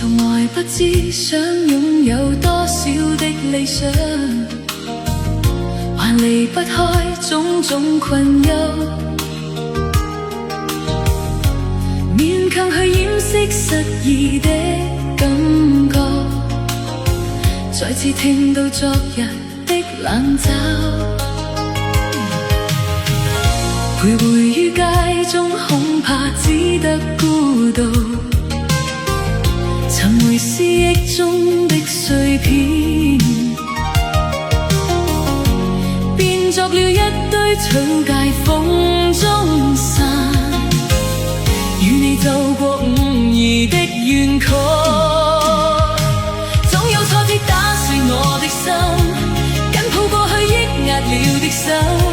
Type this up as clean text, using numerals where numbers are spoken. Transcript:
從來不知想擁有多少的理想，還離不開種種困憂，勉強去掩飾失意的感覺，再次聽到昨日的冷嘲，徘徊於街中恐怕只得孤獨，尋回思憶中的碎片，變作了一堆草芥風中散，與你走過午夜的怨曲，總有挫折打碎我的心，緊抱過去抑壓了的手。